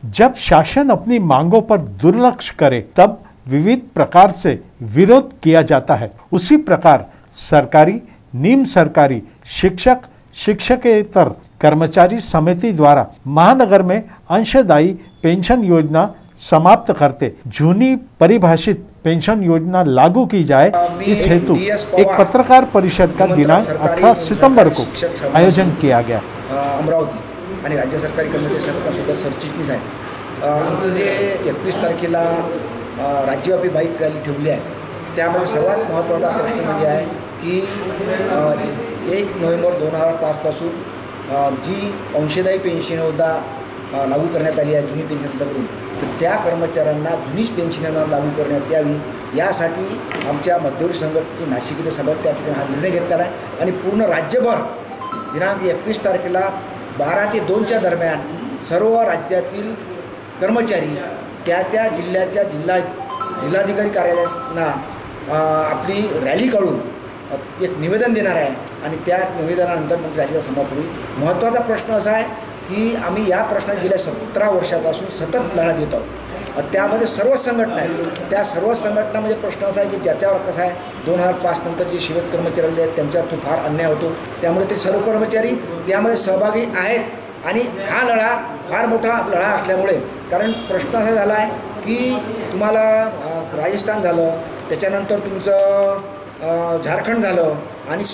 जब शासन अपनी मांगों पर दुर्लक्ष्य करे तब विविध प्रकार से विरोध किया जाता है। उसी प्रकार सरकारी, निम्न सरकारी, शिक्षक, शिक्षकेतर कर्मचारी समिति द्वारा महानगर में अंशदायी पेंशन योजना समाप्त करते जूनी परिभाषित पेंशन योजना लागू की जाए, इस हेतु एक पत्रकार परिषद का दिनांक 18 सितंबर को आयोजन किया गया। अमरावती आणि राज्य सरकारी कर्मचारी संघटना सुद्धा सरचिटणीस आहे। आमचं जे 21 तारखेला राज्यव्यापी बाईक रॅली ठेवली आहे, त्यामध्ये सर्वात महत्त्वाचा प्रश्न म्हणजे आहे की 1 नोव्हेंबर 2005 पासून जी अंशदायी पेन्शन योजना लागू करण्यात आली आहे जुनी पेन्शन करून, तर त्या कर्मचाऱ्यांना जुनीच पेन्शन योजना लागू करण्यात यावी यासाठी आमच्या मध्यवर्ती संघटनेची नाशिक येथे सभा त्या ठिकाणी हा निर्णय घेतला आहे। आणि पूर्ण राज्यभर दिनांक 21 तारखेला 12 ते 2च्या दरम्यान सर्व राज्यातील कर्मचारी त्या जिल्ह्याच्या जिल्हाधिकारी कार्यालयांना आपली रॅली काढून एक निवेदन देणार आहे आणि त्या निवेदनानंतर मग रॅलीचा समाप्त होईल। महत्त्वाचा प्रश्न असा आहे की आम्ही या प्रश्नात गेल्या 17 वर्षापासून सतत लढा देत आहोत। त्यामध्ये सर्व संघटना आहेत, त्या सर्व संघटना म्हणजे प्रश्न असा आहे की ज्याच्यावर कसं आहे 2005 नंतर जे सेवक कर्मचारी आले आहेत त्यांच्यावर तो फार अन्याय होतो, त्यामुळे ते सर्व कर्मचारी त्यामध्ये सहभागी आहेत। आणि हा लढा फार मोठा लढा असल्यामुळे, कारण प्रश्न असा झाला आहे की तुम्हाला राजस्थान झालं, त्याच्यानंतर तुमचं झारखंड झालं आणि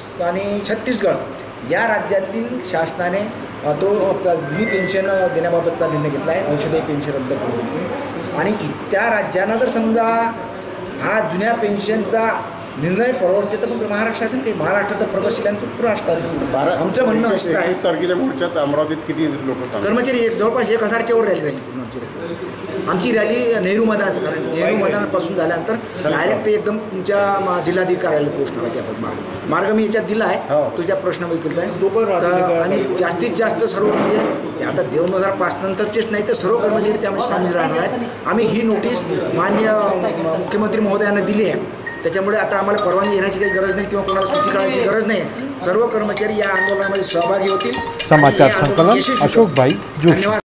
छत्तीसगड या राज्यातील शासनाने तो जुनी पेन्शन देण्याबाबतचा निर्णय घेतला आहे, अंशदायी पेन्शन रद्द करून। आणि त्या राज्यांना जर समजा हा जुन्या पेन्शनचा निर्णय परवडते तर मग महाराष्ट्र शासन काही महाराष्ट्रात प्रगतशील आणि महाराष्ट्रात आमचं म्हणणं असं आहे। 21 तारखेला मोर्चात अमरावतीत किती लोक कर्मचारी जवळपास 1000च्या वर रॅली पूर्ण आमची रॅली नेहरू मैदानात, कारण नेहरू मैदानापासून झाल्यानंतर डायरेक्ट एकदम तुमच्या जिल्हाधिकारी कार्यालयाला पोहोचणार आहे। त्या मार्ग मी याच्यात दिला आहे, तुझ्या प्रश्न वैकलता आहे। आणि जास्तीत जास्त सर्व म्हणजे आता 2005 नंतरचेच नाही तर सर्व कर्मचारी त्यामध्ये सामील राहणार आहेत। आम्ही ही नोटीस माननीय मुख्यमंत्री महोदयांना दिली आहे, त्याच्यामुळे आता आम्हाला परवानगी घेण्याची काही गरज नाही किंवा कोणाला सुट्टी काढायची गरज नाही। सर्व कर्मचारी या आंदोलनामध्ये सहभागी होतील। समाचार संकलन अशोक भाई जोशी।